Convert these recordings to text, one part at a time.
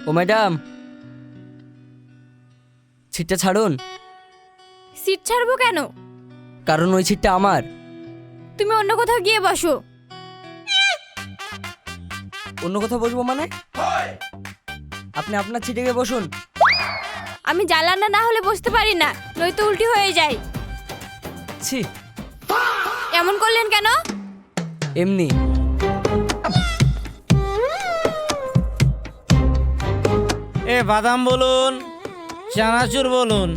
ও madam, সিটটা ছাড়ুন। Seat ছাড়বো কেন? কারণ ওই সিটটা আমার। তুমি অন্য কোথাও গিয়ে বসো। অন্য কোথাও বসবো মানে? আপনি আপনার সিটে গিয়ে বসুন। আমি জানালা না হলে বসতে পারি না, নয়তো উল্টি হয়ে যায়। ছি, এমন করলেন কেন? এমনি। এ বাদাম বলুন, চানাচুর বলুন,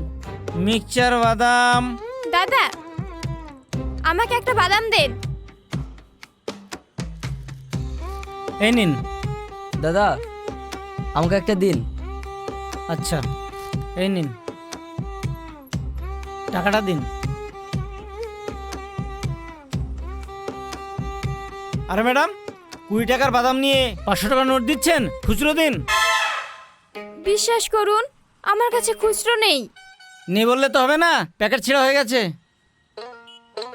মিক্সচার বাদাম। দাদা, আমাকে একটা বাদাম দেন। এই নিন। দাদা, আমাকে একটা দিন। আচ্ছা, এই নিন, টাকাটা দিন। আরে ম্যাডাম, 20 টাকার বাদাম নিয়ে 500 টাকা নোট দিচ্ছেন, খুচরো দিন। বিশ্বাস করুন, আমার কাছে খুচরো নেই। নেই বললে তো হবে না, প্যাকেট ছেঁড়া হয়ে গেছে।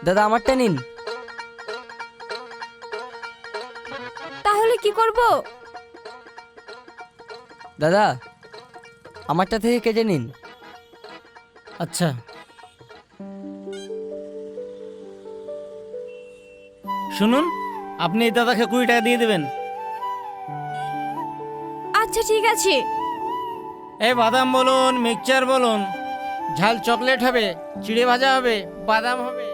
দাদা, আমারটা নিন। তাহলে কি করব? দাদা, আমারটা থেকে কেটে নিন। আচ্ছা, শুনুন, আপনি এই দাদাকে 20 টাকা দিয়ে দেবেন। আচ্ছা ঠিক আছে। এই বাদাম বলুন, মিক্সচার বলুন, ঝাল চকলেট হবে, চিড়ে ভাজা হবে, বাদাম হবে।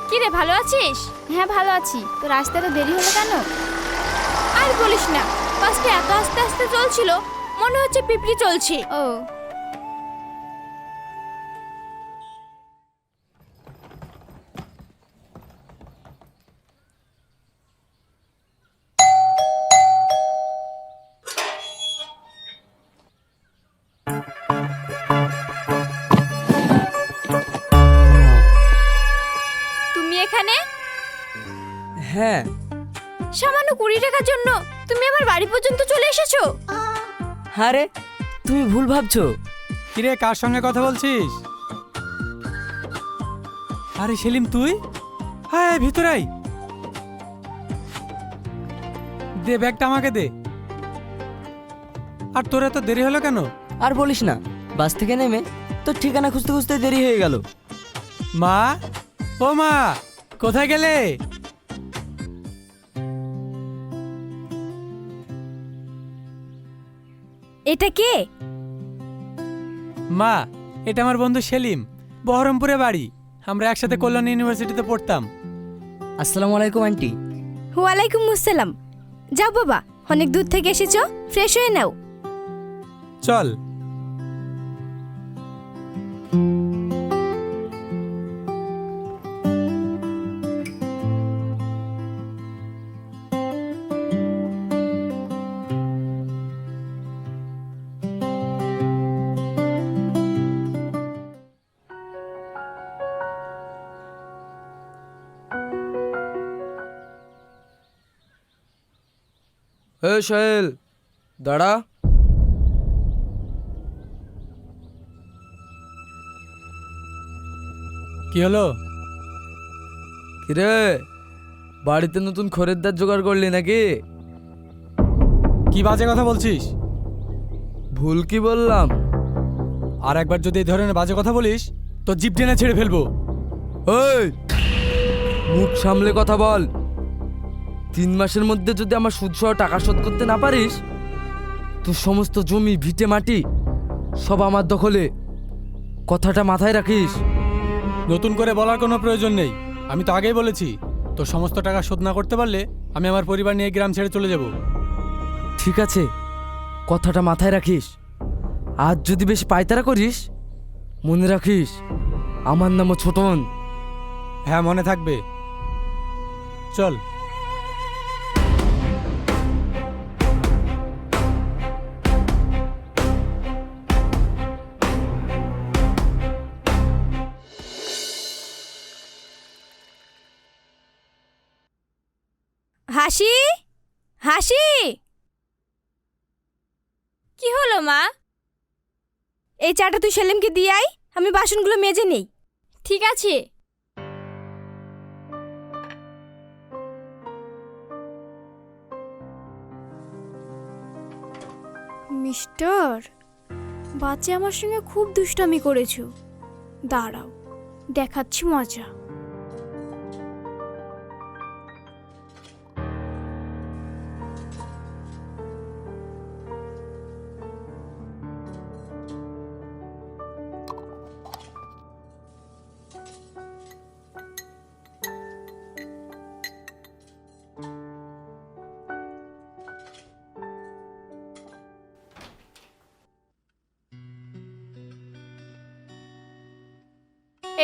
কি রে, ভালো আছিস? হ্যাঁ ভালো আছি। তো রাস্তাটা দেরি হলো কেন? আর বলিস না, বাসটা এত আস্তে আস্তে চলছিল, মনে হচ্ছে পিঁপড়ি চলছে। ও তুমি এখানে? হ্যাঁ। সামান্য 20 টাকার জন্য তুমি আমার বাড়ি পর্যন্ত চলে এসেছো? আরে, তুমি ভুল ভাবছো। কিরে, কার সঙ্গে কথা বলছিস? আরে সেলিম, তুই? হ্যাঁ, ভিতরে আয়। দে ব্যাগটা আমাকে দে। আর তোর এত দেরি হলো কেন? আর বলিস না, বাস থেকে নেমে তোর ঠিকানা খুঁজতে খুঁজতে দেরি হয়ে গেল। মা, ও মা, কোথায় গেলে? এটা কে? মা, এটা আমার বন্ধু সেলিম, বহরমপুরে বাড়ি। আমরা একসাথে কল্যাণ ইউনিভার্সিটিতে পড়তাম। আসসালামু আলাইকুম আন্টি। ওয়ালাইকুম আসসালাম। যাও বাবা, অনেক দূর থেকে এসেছো, ফ্রেশ হয়ে নাও। চল। এ সোহেল, দাঁড়া। কি হলো? কিরে, বাড়িতে নতুন খরিদ্দার জোগাড় করলি নাকি? কি বাজে কথা বলছিস? ভুল কি বললাম? আর একবার যদি এই ধরনের বাজে কথা বলিস তো জিভ টেনে ছেড়ে ফেলবো। এই, মুখ সামলে কথা বল। 3 মাসের মধ্যে যদি আমার সুদ সহ টাকা শোধ করতে না পারিস, তোর সমস্ত জমি ভিটে মাটি সব আমার দখলে। কথাটা মাথায় রাখিস। নতুন করে বলার কোনো প্রয়োজন নেই। আমি তো আগেই বলেছি, তোর সমস্ত টাকা শোধ না করতে পারলে আমি আমার পরিবার নিয়ে গ্রাম ছেড়ে চলে যাব। ঠিক আছে, কথাটা মাথায় রাখিস। আজ যদি বেশি পায়তারা করিস, মনে রাখিস আমার নামও ছোটন। হ্যাঁ, মনে থাকবে। চল। হাসি, হাসি, কি হলো মা? এই চাটা তুই সেলিমকে দিয়ে আয়, আমি বাসনগুলো মেজে নেই। ঠিক আছে। মিস্টার, বাচ্চা আমার সঙ্গে খুব দুষ্টামি করেছো। দাঁড়াও, দেখাচ্ছি মজা।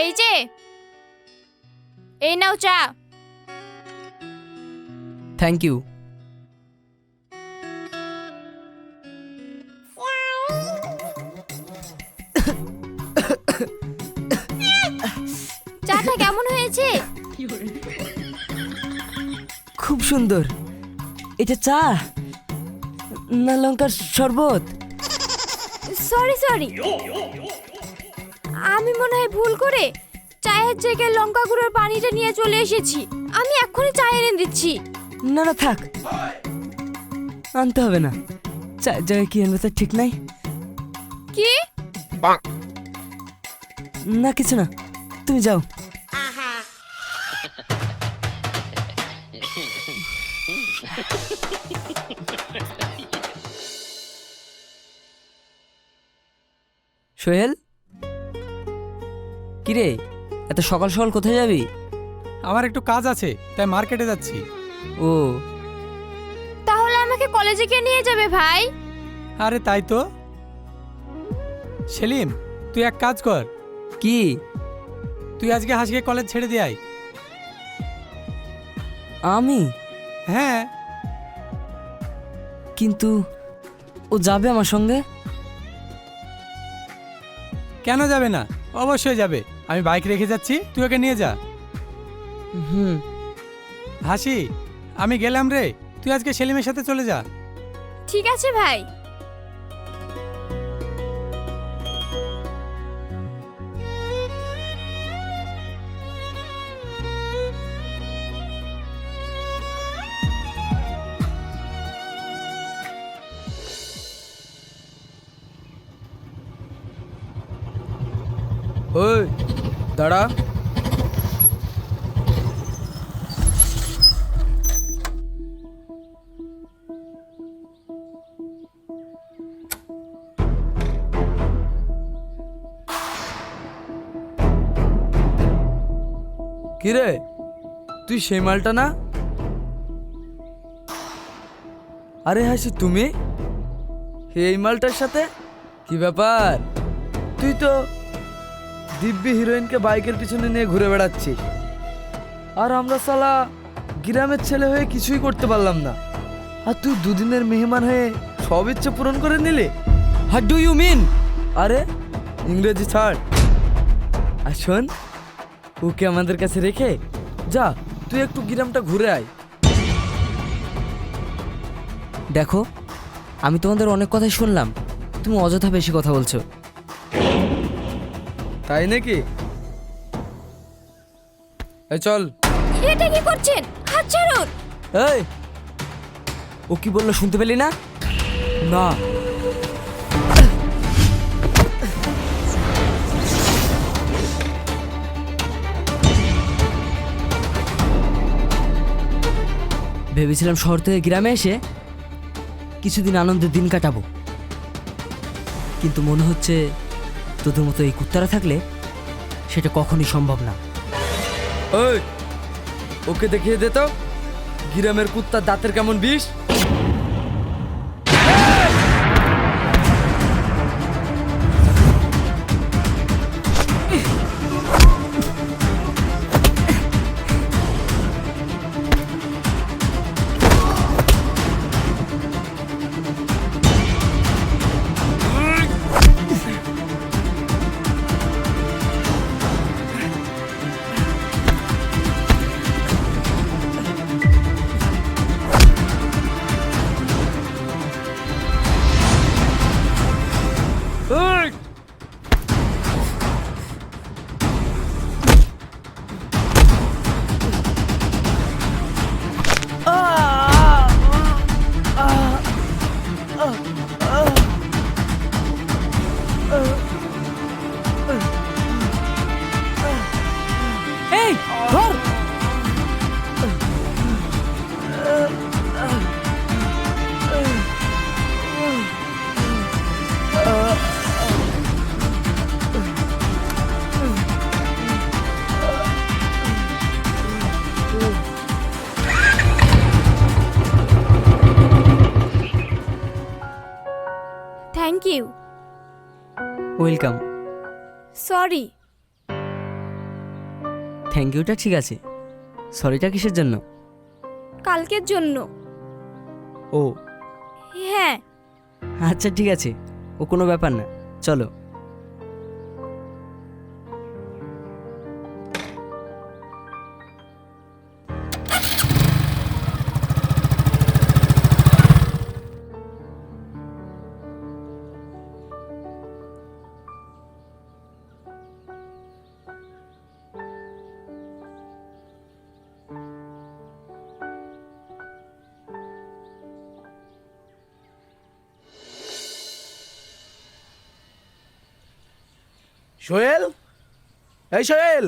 এই যে, এই নাও চা। Thank you. চাটা কেমন হয়েছে? খুব সুন্দর। এটা চা না লঙ্কার শরবত? সরি সরি, আমি মনে হয় ভুল করে চায়ের জায়গায় লঙ্কা গুঁড়োর পানিটা নিয়ে চলে এসেছি। আমি এক্ষুনি চা এনে দিচ্ছি। না না থাক, আনতে হবে না। চায়ের জায়গায় কি আনবে তা ঠিক নাই। কি? না কিছু না, তুমি যাও। সোহেল, কিরে এত সকাল সকাল কোথায় যাবি? আমার একটু কাজ আছে, তাই মার্কেটে যাচ্ছি। ও, তাহলে আমাকে কলেজে কে নিয়ে যাবে ভাই? আরে তাই তো। সেলিম, তুই এক কাজ কর, কি? তুই আজকে হাসিকে কলেজ ছেড়ে দিয়ে আয়। আমি? হ্যাঁ। কিন্তু ও যাবে আমার সঙ্গে? কেন যাবে না? অবশ্যই যাবে। আমি বাইক রেখে যাচ্ছি, তুই ওকে নিয়ে যা। হুম। হাসি, আমি গেলাম রে, তুই আজকে সেলিমের সাথে চলে যা। ঠিক আছে ভাই। ওই দাঁড়া। কিরে, তুই সেই মালটা না? আরে হাসি, তুমি এই মালটার সাথে কি ব্যাপার? তুই তো দিব্যি হিরোইনকে বাইকের পিছনে নিয়ে ঘুরে বেড়াচ্ছিস, আর আমরা সালা গ্রামের ছেলে হয়ে কিছুই করতে পারলাম না, আর তুই দুদিনের মেহমান হয়ে সব ইচ্ছে পূরণ করে নিলে। What do you mean? আরে ইংরেজি ছাড়, আর শোন, ওকে আমাদের কাছে রেখে যা, তুই একটু গ্রামটা ঘুরে আয়। দেখো, আমি তোমাদের অনেক কথাই শুনলাম, তুমি অযথা বেশি কথা বলছো। তাই নাকি? এই চল। এটা কি করছেন? হাত ছাড়ুন। এই, ও কি বললো শুনতে পেলি না? না। ভেবেছিলাম শহর থেকে গ্রামে এসে কিছুদিন আনন্দের দিন কাটাবো, কিন্তু মনে হচ্ছে তোদের মতো এই কুত্তারা থাকলে সেটা কখনই সম্ভব না। ওই, ওকে দেখিয়ে দে তো গ্রামের কুত্তার দাঁতের কেমন বিষ। Thank you. Welcome. Sorry. Thank ইউটা ঠিক আছে, সরিটা কিসের জন্য? কালকের জন্য। ও হ্যাঁ। আচ্ছা ঠিক আছে, ও কোনো ব্যাপার না, চলো। সোহেল, এই সোহেল।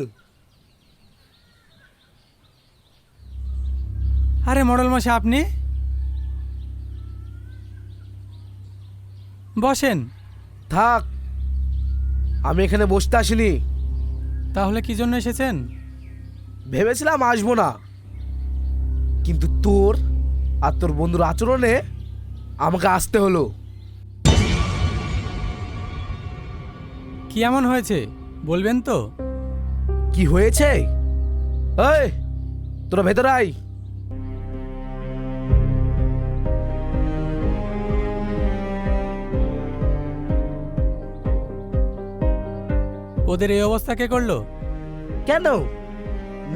আরে মডেল মশাই, আপনি বসেন। থাক, আমি এখানে বসতে আসিনি। তাহলে কি জন্য এসেছেন? ভেবেছিলাম আসবো না, কিন্তু তোর আর তোর বন্ধুর আচরণে আমাকে আসতে হলো। কি এমন হয়েছে বলবেন তো? কি হয়েছে? এই, তোরা ভেতরে আয়। ওদের এই অবস্থা কে করলো? কেন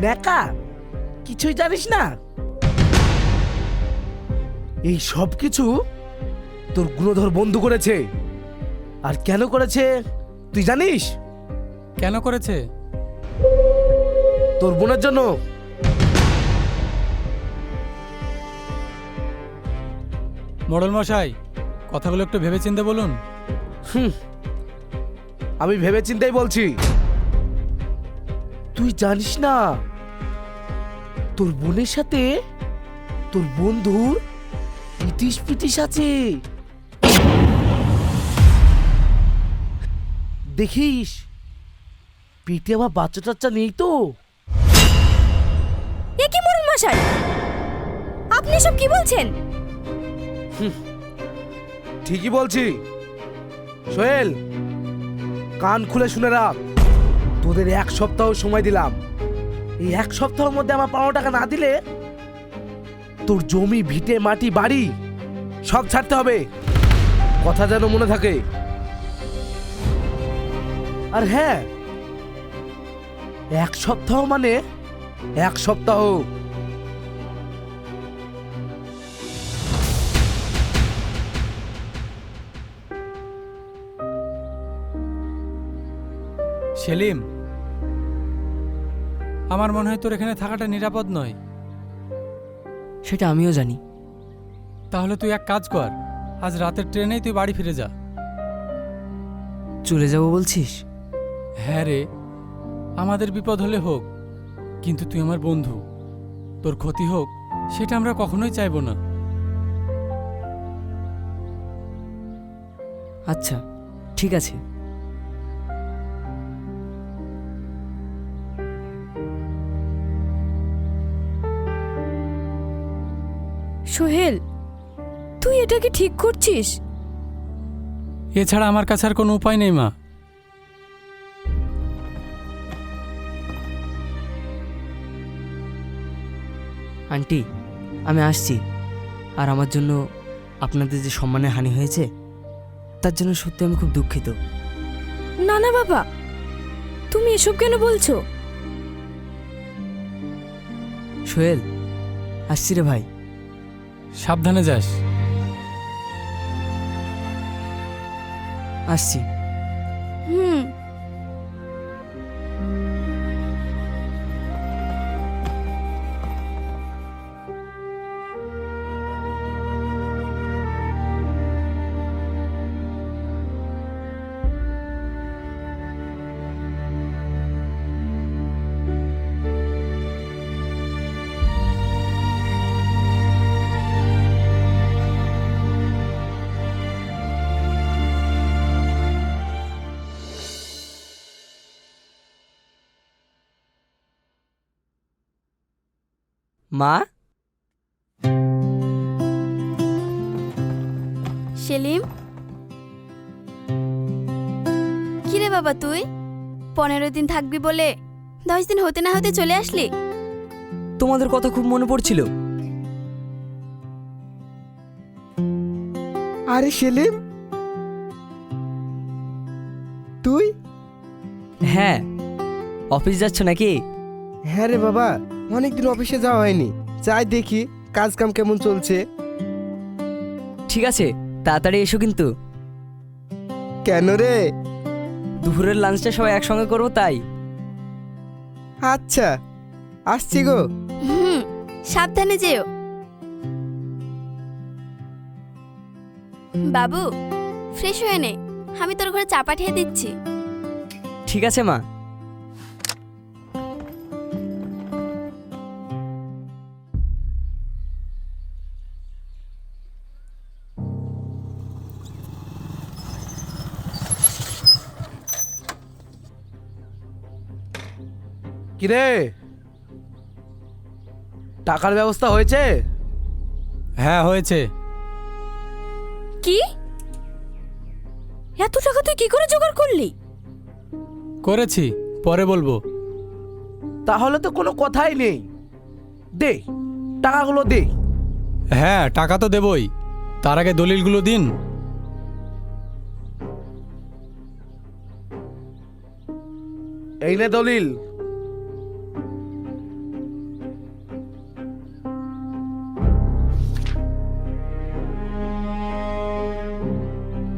নেকা, কিছুই জানিস না? এই সব কিছু তোর গুণধর বন্ধু করেছে। আর কেন করেছে তুই জানিস? কেন করেছে? তোর বোনের জন্য। মডেল মশাই, কথাগুলো একটু ভেবেচিন্তে বলুন। আমি ভেবে চিন্তাই বলছি। তুই জানিস না তোর বোনের সাথে তোর বন্ধুর ইটিস পিটিস আছে। দেখিস পিঠে আবার বাচ্চা টাচ্চা নেই তো? এ কি মরুন মশাই, আপনি সব কি বলছেন? ঠিকই বলছি। সোহেল, কান খুলে শুনে রাখ। তোদের 1 সপ্তাহ সময় দিলাম। এই 1 সপ্তাহের মধ্যে আমার 15 টাকা না দিলে তোর জমি, ভিটে, মাটি, বাড়ি সব ছাড়তে হবে। কথা যেন মনে থাকে। আর হ্যাঁ, 1 সপ্তাহ মানে 1 সপ্তাহ। সেলিম, আমার মনে হয় তোর এখানে থাকাটা নিরাপদ নয়। সেটা আমিও জানি। তাহলে তুই এক কাজ কর, আজ রাতের ট্রেনেই তুই বাড়ি ফিরে যা। চলে যাব বলছিস? হ্যাঁ রে, আমাদের বিপদ হলে হোক, কিন্তু তুই আমার বন্ধু, তোর ক্ষতি হোক সেটা আমরা কখনোই চাইবো না। আচ্ছা ঠিক আছে। সোহেল, তুই এটা কি ঠিক করছিস? এছাড়া আমার কাছে আর কোনো উপায় নেই মা। আন্টি, আমি আসছি। আর আমার জন্য আপনাদের যে সম্মানের হানি হয়েছে তার জন্য সত্যি আমি খুব দুঃখিত। না না বাবা, তুমি এসব কেন বলছো? সোহেল, আসছি রে ভাই। সাবধানে যাস। আসছি। হুম। মা, সেলিম, বাবা তুই 15 দিন থাকবি বলে 10 দিন হতে না হতে চলে আসলি? তোমাদের কথা খুব মনে পড়ছিল। আরে সেলিম, তুই? হ্যাঁ, অফিস যাচ্ছ নাকি? হ্যাঁ রে বাবা, অনেকদিন অফিসে যাওয়া হয়নি, যাই দেখি কাজ কাম কেমন চলছে। ঠিক আছে, তাড়াতাড়ি এসো কিন্তু। কেন রে? দুপুরের লাঞ্চটা সবাই একসঙ্গে করবো তাই। আচ্ছা, আসছি গো। সাবধানে যেও। বাবু ফ্রেশ হয়ে নে, আমি তোর ঘরে চা পাঠিয়ে দিচ্ছি। ঠিক আছে মা। কিরে, টাকার ব্যবস্থা হয়েছে? হ্যাঁ হয়েছে। কি? এত টাকা তুই কি করে জোগাড় করলি? করেছি, পরে বলবো। তাহলে তো কোনো কথাই নেই, দে টাকাগুলো দে। হ্যাঁ টাকা তো দেবই, তার আগে দলিলগুলো দিন। এই নে দলিল।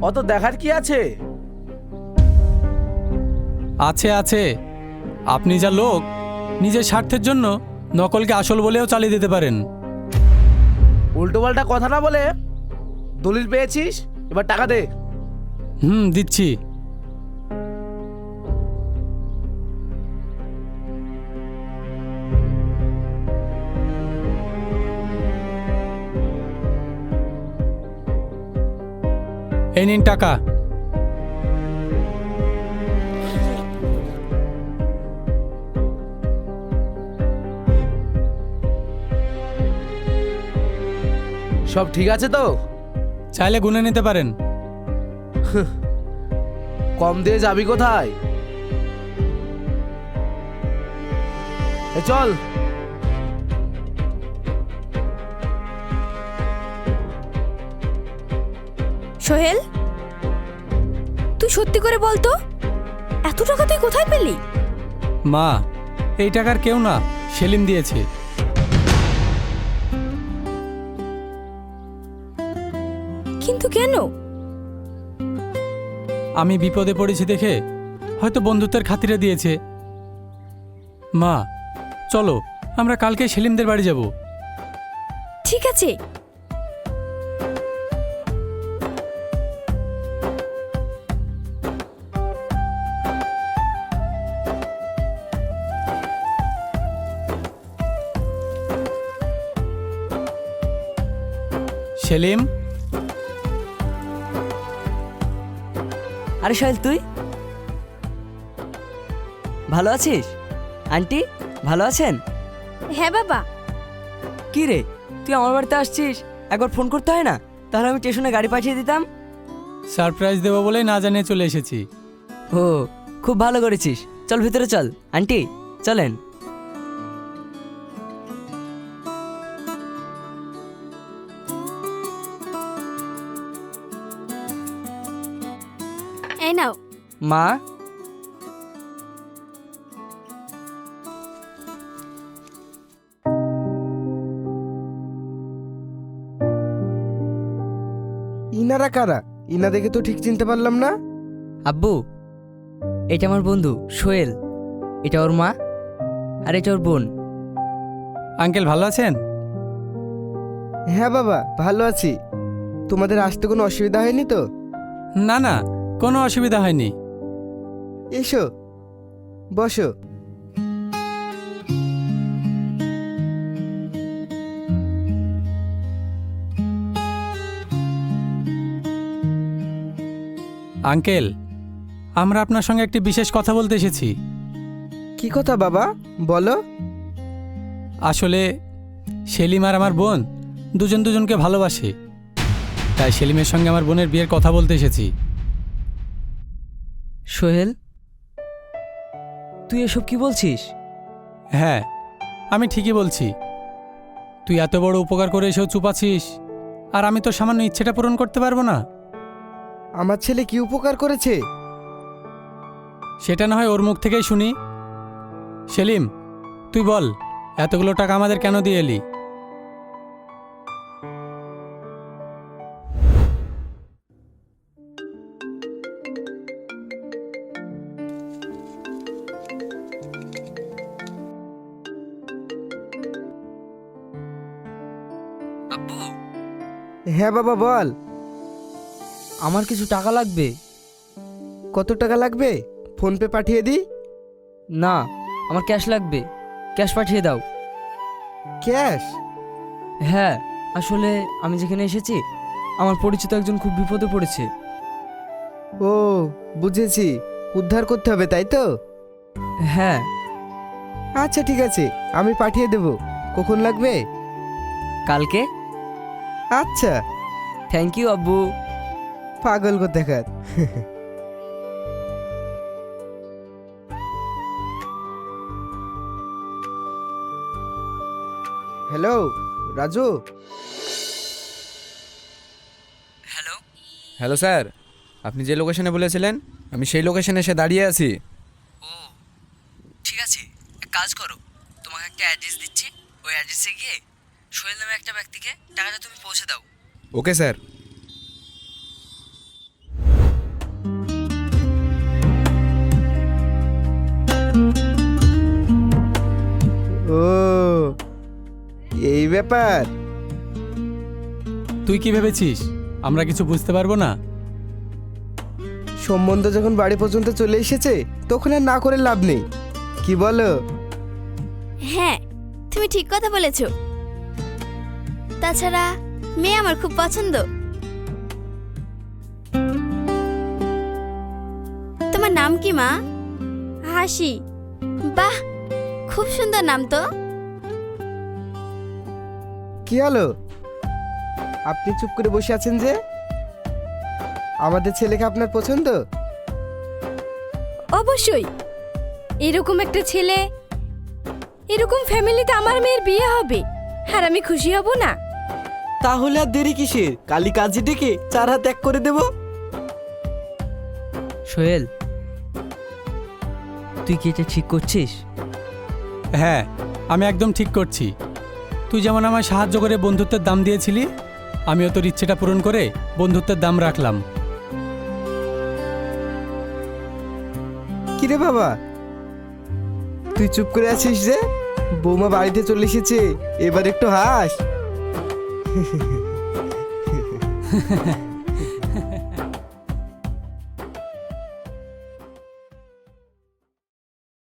অত দেখার কি আছে? আছে আছে, আপনি যা লোক, নিজের স্বার্থের জন্য নকলকে আসল বলেও চালিয়ে দিতে পারেন। উল্টো পাল্টা কথা না বলে দলিল পেয়েছিস, এবার টাকা দে। দিচ্ছি। এই নিন টাকা। সব ঠিক আছে তো? চাইলে গুনে নিতে পারেন। কম দিয়ে যাবি কোথায়? চল। সোহেল, তুই সত্যি করে বল তো, এত টাকা তুই কোথায় পেলি? মা, এই টাকার কেউ না, সেলিম দিয়েছে। কিন্তু কেন? আমি বিপদে পড়েছি দেখে হয়তো বন্ধুত্বের খাতিরে দিয়েছে। মা চলো, আমরা কালকে সেলিমদের বাড়ি যাব। ঠিক আছে। সেলিম। আরে সোহেল, তুই ভালো আছিস? আন্টি ভালো আছেন? হ্যাঁ বাবা। কি রে, তুই আমার বাড়িতে আসছিস, একবার ফোন করতে হয় না? তাহলে আমি স্টেশনে গাড়ি পাঠিয়ে দিতাম। সারপ্রাইজ দেবো বলেই না জানিয়ে চলে এসেছি। ও, খুব ভালো করেছিস। চল ভিতরে চল। আন্টি চলেন। এই নাও। মা, ইনারা কারা? ইনা দেখে তো ঠিক চিনতে পারলাম না। আব্বু, এটা আমার বন্ধু সোহেল, এটা ওর মা, আর এটা ওর বোন। আঙ্কেল ভালো আছেন? হ্যাঁ বাবা, ভালো আছি। তোমাদের আসতে কোনো অসুবিধা হয়নি তো? না না, কোনো অসুবিধা হয়নি। এসো, বসো। আঙ্কেল, আমরা আপনার সঙ্গে একটি বিশেষ কথা বলতে এসেছি। কি কথা বাবা, বলো। আসলে সেলিম আর আমার বোন দুজন দুজনকে ভালোবাসে, তাই সেলিমের সঙ্গে আমার বোনের বিয়ের কথা বলতে এসেছি। সোহেল, তুই এসব কি বলছিস? হ্যাঁ, আমি ঠিকই বলছি। তুই এত বড় উপকার করে এসেও চুপ আছিস, আর আমি তো সামান্য ইচ্ছেটা পূরণ করতে পারবো না? আমার ছেলে কি উপকার করেছে? সেটা না হয় ওর মুখ থেকেই শুনি। সেলিম, তুই বল, এতগুলো টাকা আমাদের কেন দিয়ে এলি? আব্বু, হ্যাঁ বাবা বল। আমার কিছু টাকা লাগবে। কত টাকা লাগবে? ফোনপে পাঠিয়ে দিই। না, আমার ক্যাশ লাগবে। ক্যাশ পাঠিয়ে দাও। ক্যাশ? হ্যাঁ, আসলে আমি যেখানে এসেছি আমার পরিচিত একজন খুব বিপদে পড়েছে। ও বুঝেছি, উদ্ধার করতে হবে তাই তো? হ্যাঁ। আচ্ছা ঠিক আছে, আমি পাঠিয়ে দেব। কখন লাগবে? কালকে। আচ্ছা। থ্যাংক ইউ আব্বু। পাগল কোথাকার। Hello Raju. Hello. Hello sir, আপনি যে লোকেশনে বলেছিলেন আমি সেই লোকেশনে এসে দাঁড়িয়ে আছি। ও ঠিক আছে, এক কাজ করো, তোমাকে একটা অ্যাড্রেস দিচ্ছি, ওই অ্যাড্রেসে গিয়ে সোহেল নামে একটা ব্যক্তিকে টাকাটা তুমি পৌঁছে দাও। Okay sir. ও এই ব্যাপার। তুই কি ভেবেছিস আমরা কিছু বুঝতে পারবো না? সম্বন্ধ যখন বাড়ি পর্যন্ত চলে এসেছে তখন আর না করে লাভ নেই, কি বলো? হ্যাঁ, তুমি ঠিক কথা বলেছ। তাছাড়া মেয়ে আমার খুব পছন্দ। তোমার নাম কি মা? হাসি। বাহ, খুব সুন্দর নাম তো। কি হলো, আপনি চুপ করে বসে আছেন যে? আমাদের ছেলেকে আপনার পছন্দ? অবশ্যই, এরকম একটা ছেলে, এরকম ফ্যামিলিতে আমার মেয়ের বিয়ে হবে, আর আমি খুশি হব না? তাহলে আর দেরি কিসের? কালি কাজে ডেকে 4 হাত এক করে দেব। সোহেল, তুই কি এটা ঠিক করছিস? হ্যাঁ, আমি একদম ঠিক করছি। তুই যেমন আমায় সাহায্য করে বন্ধুত্বের দাম দিয়েছিলি, আমিও তোর ইচ্ছেটা পূরণ করে বন্ধুত্বের দাম রাখলাম। কিরে বাবা, তুই চুপ করে আছিস যে? বৌমা বাড়িতে চলে এসেছে, এবার একটু হাস।